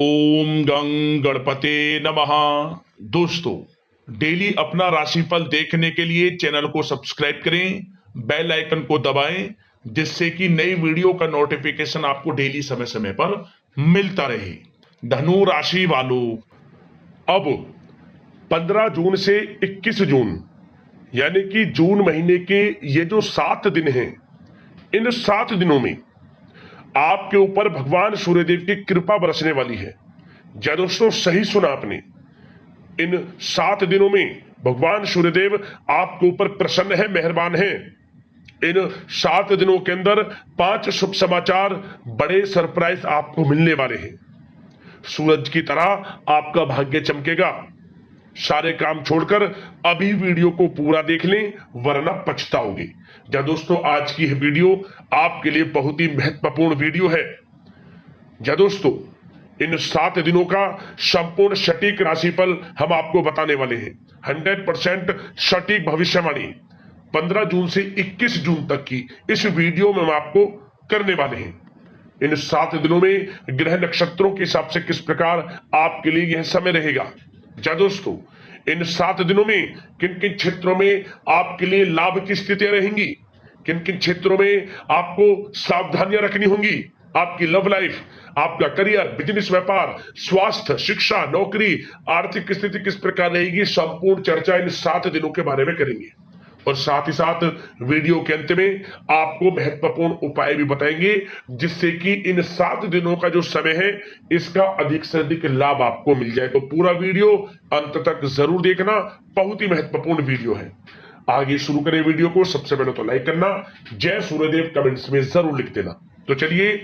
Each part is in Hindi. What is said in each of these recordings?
ओम गं गणपते नमः। दोस्तों, डेली अपना राशिफल देखने के लिए चैनल को सब्सक्राइब करें, बेल आइकन को दबाएं, जिससे कि नई वीडियो का नोटिफिकेशन आपको डेली समय समय पर मिलता रहे। धनु राशि वालों, अब 15 जून से 21 जून यानी कि जून महीने के ये जो 7 दिन हैं, इन 7 दिनों में आपके ऊपर भगवान सूर्यदेव की कृपा बरसने वाली है। जय दोस्तों, सही सुना आपने। इन 7 दिनों में भगवान सूर्यदेव आपके ऊपर प्रसन्न है, मेहरबान है। इन 7 दिनों के अंदर 5 शुभ समाचार, बड़े सरप्राइज आपको मिलने वाले हैं। सूरज की तरह आपका भाग्य चमकेगा। सारे काम छोड़कर अभी वीडियो को पूरा देख लें, वरना पछताओगे। जय दोस्तों, आज की यह वीडियो आपके लिए बहुत ही महत्वपूर्ण वीडियो है। जय दोस्तों, इन 7 दिनों का संपूर्ण सटीक राशिफल हम आपको बताने वाले हैं। 100% सटीक भविष्यवाणी 15 जून से 21 जून तक की इस वीडियो में हम आपको करने वाले हैं। इन 7 दिनों में ग्रह नक्षत्रों के हिसाब से किस प्रकार आपके लिए यह समय रहेगा। जय दोस्तों, इन 7 दिनों में किन किन क्षेत्रों में आपके लिए लाभ की स्थितियां रहेंगी, किन किन क्षेत्रों में आपको सावधानियां रखनी होंगी। आपकी लव लाइफ, आपका करियर, बिजनेस, व्यापार, स्वास्थ्य, शिक्षा, नौकरी, आर्थिक स्थिति किस प्रकार रहेगी, संपूर्ण चर्चा इन 7 दिनों के बारे में करेंगे। और साथ ही साथ वीडियो के अंत में आपको महत्वपूर्ण उपाय भी बताएंगे, जिससे कि इन 7 दिनों का जो समय है, इसका अधिक से अधिक लाभ आपको मिल जाए। तो पूरा वीडियो अंत तक जरूर देखना, बहुत ही महत्वपूर्ण वीडियो है। आगे शुरू करें वीडियो को। सबसे पहले तो लाइक करना, जय सूर्यदेव कमेंट्स में जरूर लिख देना। तो चलिए,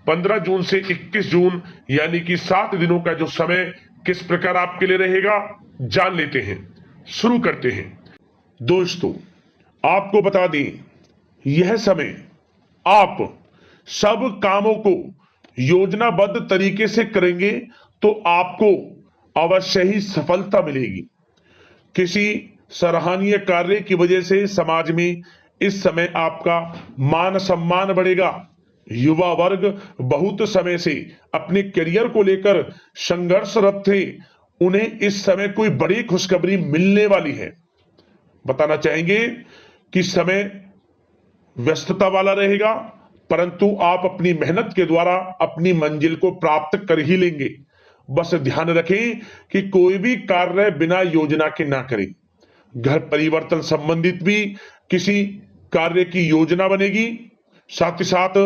15 जून से 21 जून यानी कि 7 दिनों का जो समय किस प्रकार आपके लिए रहेगा, जान लेते हैं। शुरू करते हैं। दोस्तों, आपको बता दें, यह समय आप सब कामों को योजनाबद्ध तरीके से करेंगे तो आपको अवश्य ही सफलता मिलेगी। किसी सराहनीय कार्य की वजह से समाज में इस समय आपका मान सम्मान बढ़ेगा। युवा वर्ग बहुत समय से अपने करियर को लेकर संघर्षरत थे, उन्हें इस समय कोई बड़ी खुशखबरी मिलने वाली है। बताना चाहेंगे कि समय व्यस्तता वाला रहेगा, परंतु आप अपनी मेहनत के द्वारा अपनी मंजिल को प्राप्त कर ही लेंगे। बस ध्यान रखें कि कोई भी कार्य बिना योजना के ना करें। घर परिवर्तन संबंधित भी किसी कार्य की योजना बनेगी। साथ ही साथ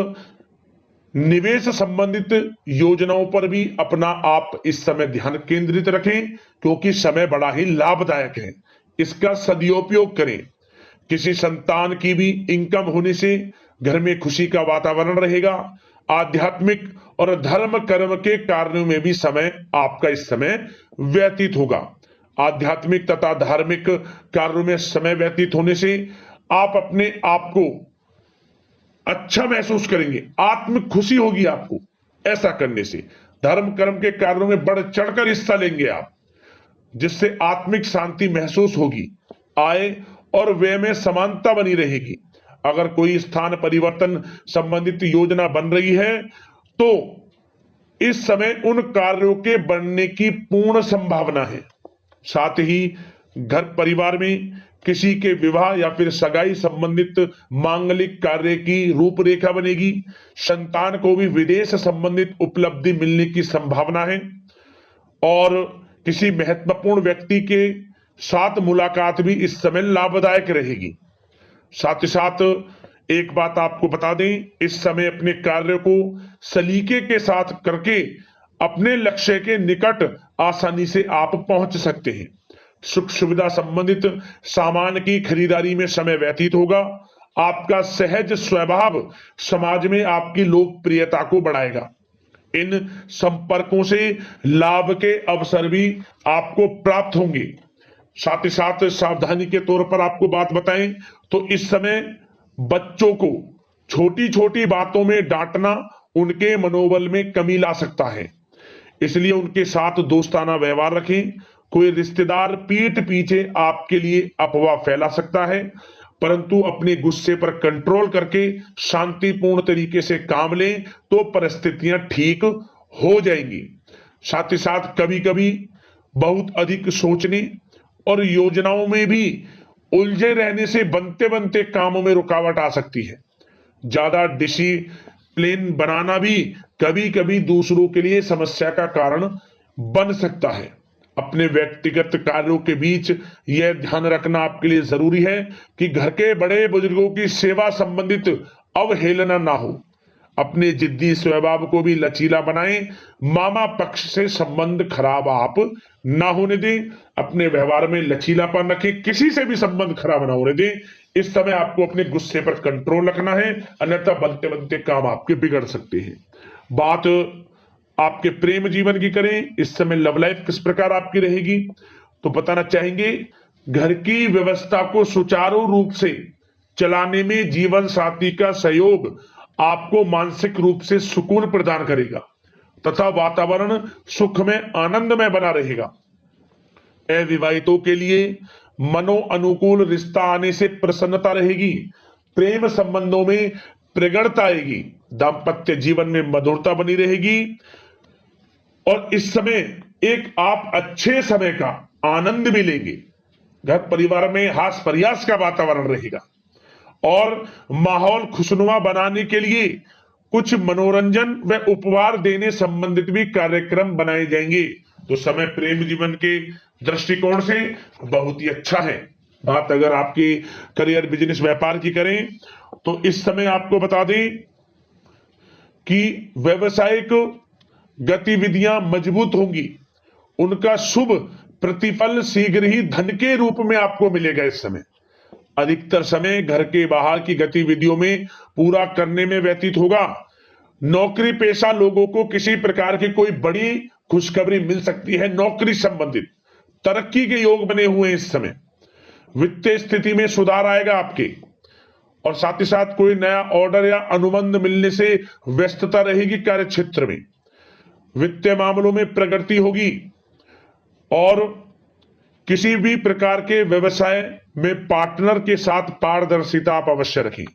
निवेश संबंधित योजनाओं पर भी अपना आप इस समय ध्यान केंद्रित रखें, क्योंकि समय बड़ा ही लाभदायक है। इसका सदुपयोग करें। किसी संतान की भी इनकम होने से घर में खुशी का वातावरण रहेगा। आध्यात्मिक और धर्म कर्म के कार्यों में भी समय आपका इस समय व्यतीत होगा। आध्यात्मिक तथा धार्मिक कार्यों में समय व्यतीत होने से आप अपने आप को अच्छा महसूस करेंगे, आत्मिक खुशी होगी आपको। ऐसा करने से धर्म कर्म के कार्यों में बढ़ चढ़कर हिस्सा लेंगे आप, जिससे आत्मिक शांति महसूस होगी। आय और व्यय में समानता बनी रहेगी। अगर कोई स्थान परिवर्तन संबंधित योजना बन रही है तो इस समय उन कार्यों के बनने की पूर्ण संभावना है। साथ ही घर परिवार में किसी के विवाह या फिर सगाई संबंधित मांगलिक कार्य की रूपरेखा बनेगी। संतान को भी विदेश संबंधित उपलब्धि मिलने की संभावना है। और किसी महत्वपूर्ण व्यक्ति के साथ मुलाकात भी इस समय लाभदायक रहेगी। साथ ही साथ एक बात आपको बता दें, इस समय अपने कार्य को सलीके के साथ करके अपने लक्ष्य के निकट आसानी से आप पहुंच सकते हैं। सुख सुविधा संबंधित सामान की खरीदारी में समय व्यतीत होगा। आपका सहज स्वभाव समाज में आपकी लोकप्रियता को बढ़ाएगा। इन संपर्कों से लाभ के अवसर भी आपको प्राप्त होंगे। साथ ही साथ सावधानी के तौर पर आपको बात बताएं तो इस समय बच्चों को छोटी छोटी बातों में डांटना उनके मनोबल में कमी ला सकता है, इसलिए उनके साथ दोस्ताना व्यवहार रखें। कोई रिश्तेदार पीठ पीछे आपके लिए अफवाह फैला सकता है, परंतु अपने गुस्से पर कंट्रोल करके शांतिपूर्ण तरीके से काम लें तो परिस्थितियां ठीक हो जाएंगी। साथ ही साथ कभी कभी बहुत अधिक सोचने और योजनाओं में भी उलझे रहने से बनते बनते कामों में रुकावट आ सकती है। ज्यादा डिसिप्लिन बनाना भी कभी कभी दूसरों के लिए समस्या का कारण बन सकता है। अपने व्यक्तिगत कार्यों के बीच यह ध्यान रखना आपके लिए जरूरी है कि घर के बड़े बुजुर्गों की सेवा संबंधित अवहेलना ना हो। अपने जिद्दी स्वभाव को भी लचीला बनाएं। मामा पक्ष से संबंध खराब आप ना होने दें। अपने व्यवहार में लचीलापन रखें, किसी से भी संबंध खराब ना होने दें। इस समय आपको अपने गुस्से पर कंट्रोल रखना है, अन्यथा बनते बनते काम आपके बिगड़ सकते हैं। बात आपके प्रेम जीवन की करें, इस समय लव लाइफ किस प्रकार आपकी रहेगी, तो बताना चाहेंगे घर की व्यवस्था को सुचारू रूप से चलाने में जीवन साथी का सहयोग आपको मानसिक रूप से सुकून प्रदान करेगा तथा वातावरण सुख में आनंदमय बना रहेगा। अविवाहितों के लिए मनो अनुकूल रिश्ता आने से प्रसन्नता रहेगी। प्रेम संबंधों में प्रगड़ता आएगी। दाम्पत्य जीवन में मधुरता बनी रहेगी और इस समय एक आप अच्छे समय का आनंद भी लेंगे। घर परिवार में हास प्रयास का वातावरण रहेगा और माहौल खुशनुमा बनाने के लिए कुछ मनोरंजन व उपहार देने संबंधित भी कार्यक्रम बनाए जाएंगे। तो समय प्रेम जीवन के दृष्टिकोण से बहुत ही अच्छा है। बात अगर आपकी करियर बिजनेस व्यापार की करें तो इस समय आपको बता दें कि व्यवसायिक गतिविधियां मजबूत होंगी। उनका शुभ प्रतिफल शीघ्र ही धन के रूप में आपको मिलेगा। इस समय अधिकतर समय घर के बाहर की गतिविधियों में पूरा करने में व्यतीत होगा। नौकरी पेशा लोगों को किसी प्रकार की कोई बड़ी खुशखबरी मिल सकती है। नौकरी संबंधित तरक्की के योग बने हुए हैं इस समय। वित्तीय स्थिति में सुधार आएगा आपके और साथ ही साथ कोई नया ऑर्डर या अनुबंध मिलने से व्यस्तता रहेगी। कार्य क्षेत्र में वित्तीय मामलों में प्रगति होगी और किसी भी प्रकार के व्यवसाय में पार्टनर के साथ पारदर्शिता आप अवश्य रखें।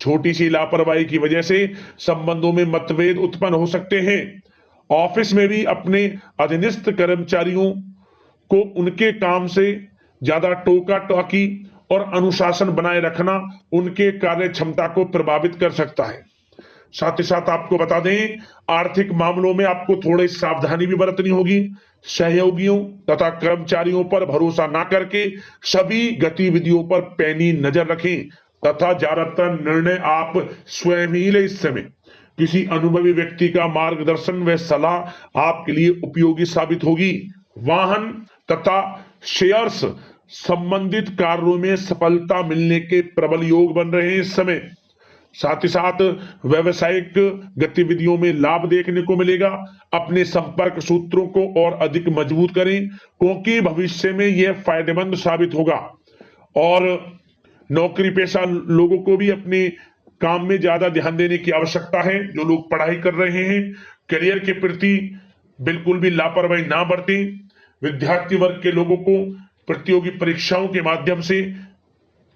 छोटी सी लापरवाही की वजह से संबंधों में मतभेद उत्पन्न हो सकते हैं। ऑफिस में भी अपने अधीनस्थ कर्मचारियों को उनके काम से ज्यादा टोका टाकी और अनुशासन बनाए रखना उनके कार्य क्षमता को प्रभावित कर सकता है। साथ ही साथ आपको बता दें आर्थिक मामलों में आपको थोड़ी सावधानी भी बरतनी होगी। सहयोगियों तथा कर्मचारियों पर भरोसा ना करके सभी गतिविधियों पर पैनी नजर रखें तथा ज्यादातर निर्णय आप स्वयं ही लें। इस समय किसी अनुभवी व्यक्ति का मार्गदर्शन व सलाह आपके लिए उपयोगी साबित होगी। वाहन तथा शेयर्स संबंधित कार्यों में सफलता मिलने के प्रबल योग बन रहे हैं इस समय। साथ ही साथ व्यवसायिक गतिविधियों में लाभ देखने को मिलेगा। अपने संपर्क सूत्रों को और अधिक मजबूत करें क्योंकि भविष्य में यह फायदेमंद साबित होगा। और नौकरी पेशा लोगों को भी अपने काम में ज्यादा ध्यान देने की आवश्यकता है। जो लोग पढ़ाई कर रहे हैं करियर के प्रति बिल्कुल भी लापरवाही ना बरतें। विद्यार्थी वर्ग के लोगों को प्रतियोगी परीक्षाओं के माध्यम से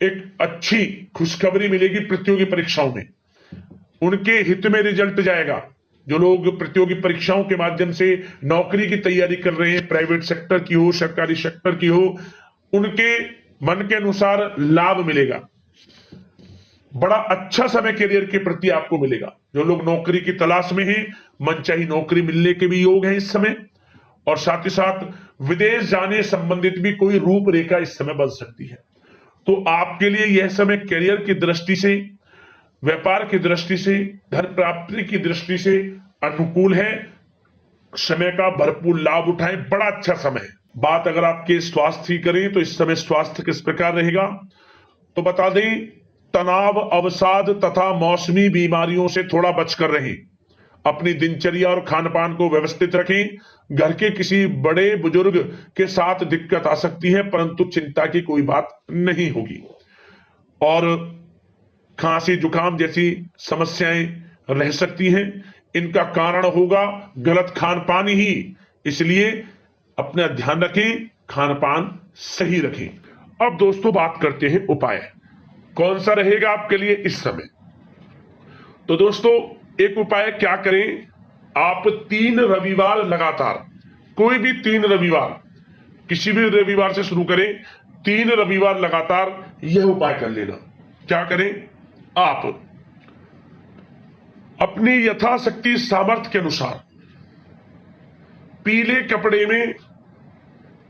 एक अच्छी खुशखबरी मिलेगी। प्रतियोगी परीक्षाओं में उनके हित में रिजल्ट जाएगा। जो लोग प्रतियोगी परीक्षाओं के माध्यम से नौकरी की तैयारी कर रहे हैं, प्राइवेट सेक्टर की हो सरकारी सेक्टर की हो, उनके मन के अनुसार लाभ मिलेगा। बड़ा अच्छा समय करियर के प्रति आपको मिलेगा। जो लोग नौकरी की तलाश में हैं मनचाही नौकरी मिलने के भी योग हैं इस समय। और साथ ही साथ विदेश जाने संबंधित भी कोई रूपरेखा इस समय बन सकती है। तो आपके लिए यह समय करियर की दृष्टि से, व्यापार की दृष्टि से, धन प्राप्ति की दृष्टि से अनुकूल है। समय का भरपूर लाभ उठाएं, बड़ा अच्छा समय है। बात अगर आपके स्वास्थ्य की करें तो इस समय स्वास्थ्य किस प्रकार रहेगा, तो बता दें तनाव, अवसाद तथा मौसमी बीमारियों से थोड़ा बचकर रहें। अपनी दिनचर्या और खान पान को व्यवस्थित रखें। घर के किसी बड़े बुजुर्ग के साथ दिक्कत आ सकती है परंतु चिंता की कोई बात नहीं होगी। और खांसी जुकाम जैसी समस्याएं रह सकती हैं। इनका कारण होगा गलत खान पान ही। इसलिए अपना ध्यान रखें, खान पान सही रखें। अब दोस्तों बात करते हैं उपाय कौन सा रहेगा आपके लिए इस समय। तो दोस्तों एक उपाय क्या करें, आप 3 रविवार लगातार कोई भी 3 रविवार, किसी भी रविवार से शुरू करें, 3 रविवार लगातार यह उपाय कर लेना। क्या करें? आप अपनी यथाशक्ति सामर्थ्य के अनुसार पीले कपड़े में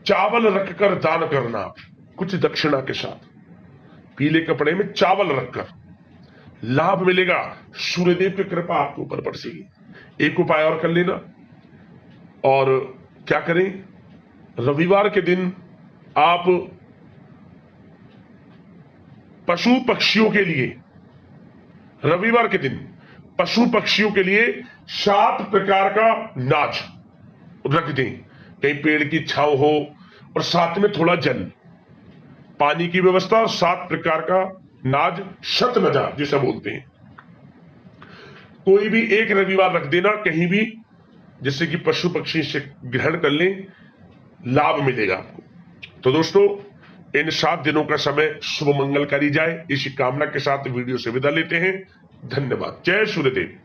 चावल रखकर दान करना, कुछ दक्षिणा के साथ पीले कपड़े में चावल रखकर, लाभ मिलेगा, सूर्यदेव की कृपा आपके ऊपर बरसेगी। एक उपाय और कर लेना। और क्या करें? रविवार के दिन आप पशु पक्षियों के लिए, रविवार के दिन पशु पक्षियों के लिए 7 प्रकार का नाज रख दें। कहीं पेड़ की छांव हो और साथ में थोड़ा जल, पानी की व्यवस्था, 7 प्रकार का नाज, शतनजा जिसे बोलते हैं, कोई भी एक रविवार रख देना कहीं भी, जिससे कि पशु पक्षी से ग्रहण कर लें, लाभ मिलेगा आपको। तो दोस्तों, इन 7 दिनों का समय शुभ मंगलकारी जाए, इसी कामना के साथ वीडियो से विदा लेते हैं। धन्यवाद। जय सूर्यदेव।